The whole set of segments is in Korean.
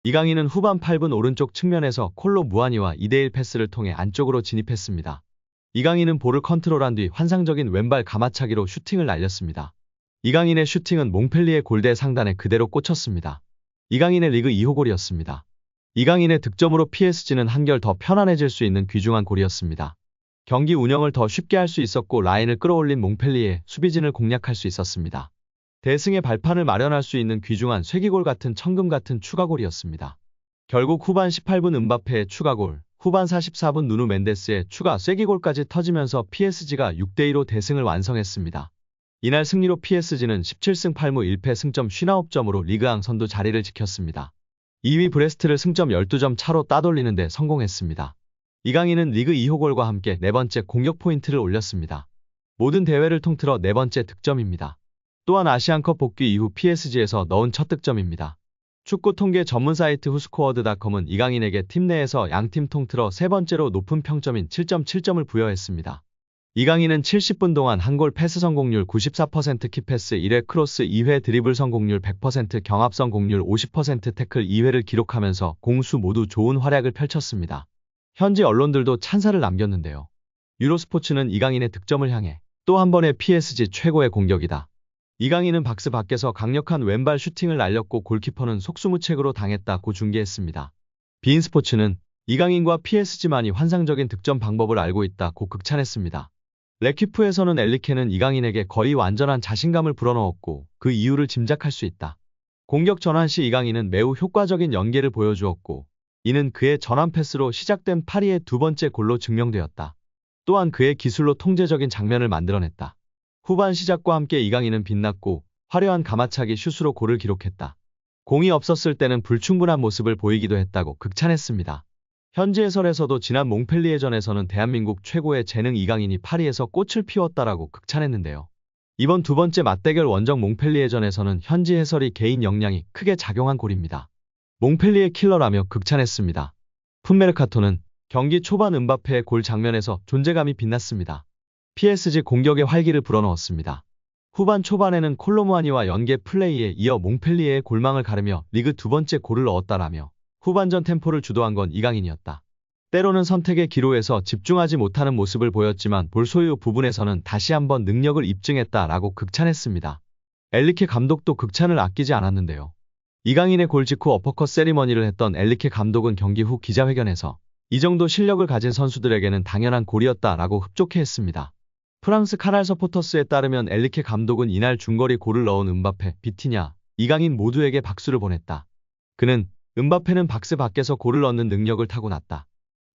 이강인은 후반 8분 오른쪽 측면에서 콜로 무아니와 2대1 패스를 통해 안쪽으로 진입했습니다. 이강인은 볼을 컨트롤한 뒤 환상적인 왼발 가마차기로 슈팅을 날렸습니다. 이강인의 슈팅은 몽펠리에 골대 상단에 그대로 꽂혔습니다. 이강인의 리그 2호 골이었습니다. 이강인의 득점으로 PSG는 한결 더 편안해질 수 있는 귀중한 골이었습니다. 경기 운영을 더 쉽게 할 수 있었고 라인을 끌어올린 몽펠리에 수비진을 공략할 수 있었습니다. 대승의 발판을 마련할 수 있는 귀중한 쐐기골 같은 천금 같은 추가골이었습니다. 결국 후반 18분 음바페의 추가골, 후반 44분 누누 멘데스의 추가 쐐기골까지 터지면서 PSG가 6대2로 대승을 완성했습니다. 이날 승리로 PSG는 17승 8무 1패 승점 59점으로 리그앙 선두 자리를 지켰습니다. 2위 브레스트를 승점 12점 차로 따돌리는 데 성공했습니다. 이강인은 리그 2호 골과 함께 4번째 공격 포인트를 올렸습니다. 모든 대회를 통틀어 4번째 득점입니다. 또한 아시안컵 복귀 이후 PSG에서 넣은 첫 득점입니다. 축구 통계 전문 사이트 후스코어드.com은 이강인에게 팀 내에서 양팀 통틀어 3번째로 높은 평점인 7.7점을 부여했습니다. 이강인은 70분 동안 한 골 패스 성공률 94%, 키패스 1회, 크로스 2회, 드리블 성공률 100%, 경합 성공률 50%, 태클 2회를 기록하면서 공수 모두 좋은 활약을 펼쳤습니다. 현지 언론들도 찬사를 남겼는데요. 유로스포츠는 이강인의 득점을 향해 또 한 번의 PSG 최고의 공격이다. 이강인은 박스 밖에서 강력한 왼발 슈팅을 날렸고 골키퍼는 속수무책으로 당했다고 중계했습니다. 비인스포츠는 이강인과 PSG만이 환상적인 득점 방법을 알고 있다고 극찬했습니다. 레퀴프에서는 엘리케는 이강인에게 거의 완전한 자신감을 불어넣었고 그 이유를 짐작할 수 있다. 공격 전환 시 이강인은 매우 효과적인 연계를 보여주었고 이는 그의 전환 패스로 시작된 파리의 두 번째 골로 증명되었다. 또한 그의 기술로 통제적인 장면을 만들어냈다. 후반 시작과 함께 이강인은 빛났고 화려한 가마차기 슛으로 골을 기록했다. 공이 없었을 때는 불충분한 모습을 보이기도 했다고 극찬했습니다. 현지 해설에서도 지난 몽펠리에전에서는 대한민국 최고의 재능 이강인이 파리에서 꽃을 피웠다라고 극찬했는데요. 이번 두 번째 맞대결 원정 몽펠리에전에서는 현지 해설이 개인 역량이 크게 작용한 골입니다. 몽펠리에 킬러라며 극찬했습니다. 풋메르카토는 경기 초반 음바페의 골 장면에서 존재감이 빛났습니다. PSG 공격의 활기를 불어넣었습니다. 후반 초반에는 콜로무아니와 연계 플레이에 이어 몽펠리에의 골망을 가르며 리그 두 번째 골을 넣었다라며 후반전 템포를 주도한 건 이강인이었다. 때로는 선택의 기로에서 집중하지 못하는 모습을 보였지만 볼 소유 부분에서는 다시 한번 능력을 입증했다라고 극찬했습니다. 엘리케 감독도 극찬을 아끼지 않았는데요. 이강인의 골 직후 어퍼컷 세리머니를 했던 엘리케 감독은 경기 후 기자회견에서 이 정도 실력을 가진 선수들에게는 당연한 골이었다라고 흡족해 했습니다. 프랑스 카날 서포터스에 따르면 엘리케 감독은 이날 중거리 골을 넣은 음바페, 비티냐, 이강인 모두에게 박수를 보냈다. 그는 음바페는 박스 밖에서 골을 넣는 능력을 타고났다.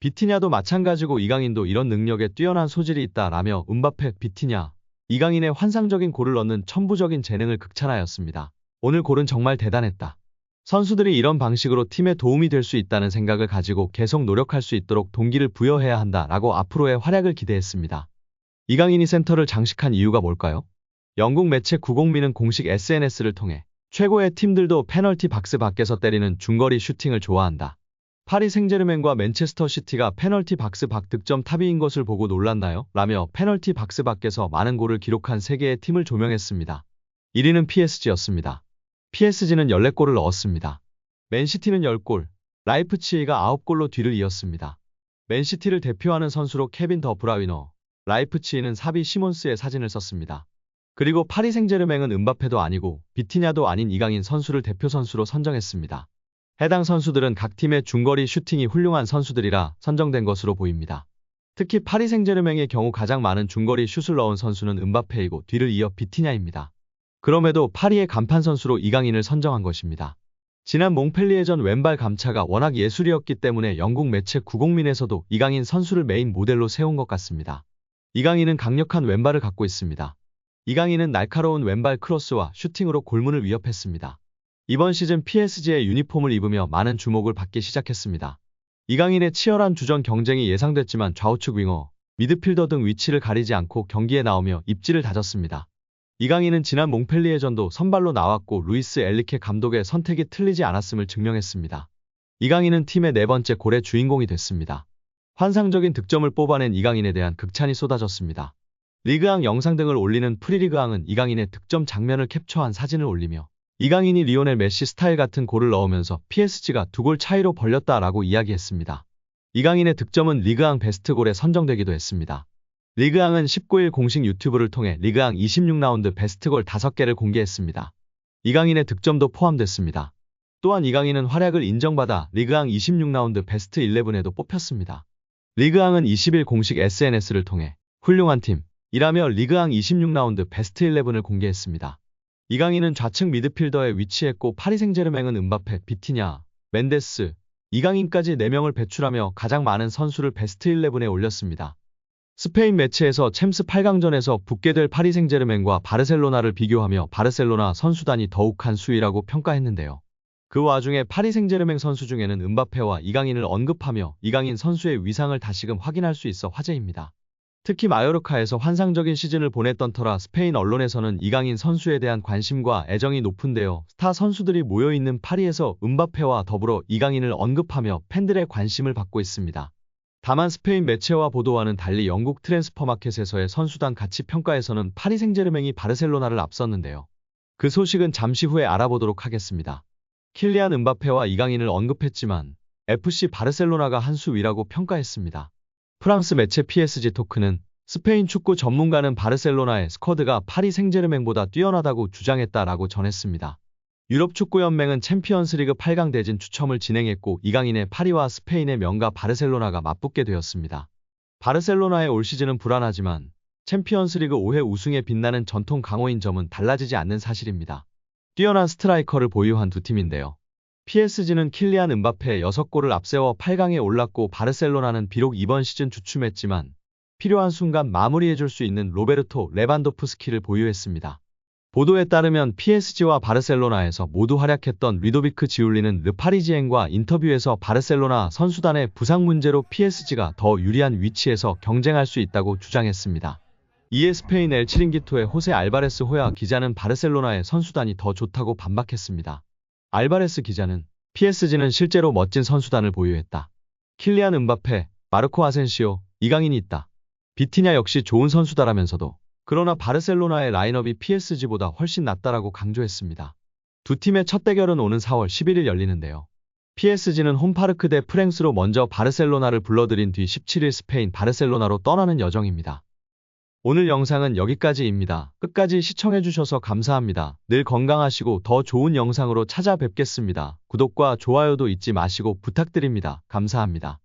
비티냐도 마찬가지고 이강인도 이런 능력에 뛰어난 소질이 있다라며 음바페, 비티냐, 이강인의 환상적인 골을 넣는 천부적인 재능을 극찬하였습니다. 오늘 골은 정말 대단했다. 선수들이 이런 방식으로 팀에 도움이 될 수 있다는 생각을 가지고 계속 노력할 수 있도록 동기를 부여해야 한다라고 앞으로의 활약을 기대했습니다. 이강인이 센터를 장식한 이유가 뭘까요? 영국 매체 90미는 공식 SNS를 통해 최고의 팀들도 페널티 박스 밖에서 때리는 중거리 슈팅을 좋아한다. 파리 생제르맹과 맨체스터 시티가 페널티 박스 밖 득점 탑위인 것을 보고 놀랐나요? 라며 페널티 박스 밖에서 많은 골을 기록한 3개의 팀을 조명했습니다. 1위는 PSG였습니다. PSG는 14골을 넣었습니다. 맨시티는 10골, 라이프치히가 9골로 뒤를 이었습니다. 맨시티를 대표하는 선수로 케빈 더 브라위너, 라이프치히는 사비 시몬스의 사진을 썼습니다. 그리고 파리 생제르맹은 음바페도 아니고 비티냐도 아닌 이강인 선수를 대표 선수로 선정했습니다. 해당 선수들은 각 팀의 중거리 슈팅이 훌륭한 선수들이라 선정된 것으로 보입니다. 특히 파리 생제르맹의 경우 가장 많은 중거리 슛을 넣은 선수는 음바페이고 뒤를 이어 비티냐입니다. 그럼에도 파리의 간판 선수로 이강인을 선정한 것입니다. 지난 몽펠리에전 왼발 감차가 워낙 예술이었기 때문에 영국 매체 90민에서도 이강인 선수를 메인 모델로 세운 것 같습니다. 이강인은 강력한 왼발을 갖고 있습니다. 이강인은 날카로운 왼발 크로스와 슈팅으로 골문을 위협했습니다. 이번 시즌 PSG의 유니폼을 입으며 많은 주목을 받기 시작했습니다. 이강인의 치열한 주전 경쟁이 예상됐지만 좌우측 윙어, 미드필더 등 위치를 가리지 않고 경기에 나오며 입지를 다졌습니다. 이강인은 지난 몽펠리에전도 선발로 나왔고 루이스 엘리케 감독의 선택이 틀리지 않았음을 증명했습니다. 이강인은 팀의 4번째 골의 주인공이 됐습니다. 환상적인 득점을 뽑아낸 이강인에 대한 극찬이 쏟아졌습니다. 리그앙 영상 등을 올리는 프리리그앙은 이강인의 득점 장면을 캡처한 사진을 올리며 이강인이 리오넬 메시 스타일 같은 골을 넣으면서 PSG가 2골 차이로 벌렸다라고 이야기했습니다. 이강인의 득점은 리그앙 베스트골에 선정되기도 했습니다. 리그앙은 19일 공식 유튜브를 통해 리그앙 26라운드 베스트골 5개를 공개했습니다. 이강인의 득점도 포함됐습니다. 또한 이강인은 활약을 인정받아 리그앙 26라운드 베스트 11에도 뽑혔습니다. 리그앙은 20일 공식 SNS를 통해 훌륭한 팀이라며 리그앙 26라운드 베스트 11을 공개했습니다. 이강인은 좌측 미드필더에 위치했고 파리 생제르맹은 음바페, 비티냐, 멘데스, 이강인까지 4명을 배출하며 가장 많은 선수를 베스트 11에 올렸습니다. 스페인 매체에서 챔스 8강전에서 붙게 될 파리 생제르맹과 바르셀로나를 비교하며 바르셀로나 선수단이 더욱 한 수위라고 평가했는데요. 그 와중에 파리 생제르맹 선수 중에는 음바페와 이강인을 언급하며 이강인 선수의 위상을 다시금 확인할 수 있어 화제입니다. 특히 마요르카에서 환상적인 시즌을 보냈던 터라 스페인 언론에서는 이강인 선수에 대한 관심과 애정이 높은데요. 스타 선수들이 모여있는 파리에서 음바페와 더불어 이강인을 언급하며 팬들의 관심을 받고 있습니다. 다만 스페인 매체와 보도와는 달리 영국 트랜스퍼마켓에서의 선수단 가치 평가에서는 파리 생제르맹이 바르셀로나를 앞섰는데요. 그 소식은 잠시 후에 알아보도록 하겠습니다. 킬리안 음바페와 이강인을 언급했지만 FC 바르셀로나가 한 수 위라고 평가했습니다. 프랑스 매체 PSG 토크는 스페인 축구 전문가는 바르셀로나의 스쿼드가 파리 생제르맹보다 뛰어나다고 주장했다라고 전했습니다. 유럽축구연맹은 챔피언스리그 8강 대진 추첨을 진행했고 이강인의 파리와 스페인의 명가 바르셀로나가 맞붙게 되었습니다. 바르셀로나의 올 시즌은 불안하지만 챔피언스리그 5회 우승에 빛나는 전통 강호인 점은 달라지지 않는 사실입니다. 뛰어난 스트라이커를 보유한 두 팀인데요. PSG는 킬리안 음바페 6골을 앞세워 8강에 올랐고 바르셀로나는 비록 이번 시즌 주춤했지만 필요한 순간 마무리해줄 수 있는 로베르토 레반도프스키를 보유했습니다. 보도에 따르면 PSG와 바르셀로나에서 모두 활약했던 루도비크 지울리는 르파리지앵과 인터뷰에서 바르셀로나 선수단의 부상 문제로 PSG가 더 유리한 위치에서 경쟁할 수 있다고 주장했습니다. 이에 스페인 엘 치링기토의 호세 알바레스 호야 기자는 바르셀로나의 선수단이 더 좋다고 반박했습니다. 알바레스 기자는 PSG는 실제로 멋진 선수단을 보유했다. 킬리안 음바페, 마르코 아센시오, 이강인이 있다. 비티냐 역시 좋은 선수다라면서도 그러나 바르셀로나의 라인업이 PSG보다 훨씬 낫다라고 강조했습니다. 두 팀의 첫 대결은 오는 4월 11일 열리는데요. PSG는 홈파르크 대 프랭스로 먼저 바르셀로나를 불러들인 뒤 17일 스페인 바르셀로나로 떠나는 여정입니다. 오늘 영상은 여기까지입니다. 끝까지 시청해주셔서 감사합니다. 늘 건강하시고 더 좋은 영상으로 찾아뵙겠습니다. 구독과 좋아요도 잊지 마시고 부탁드립니다. 감사합니다.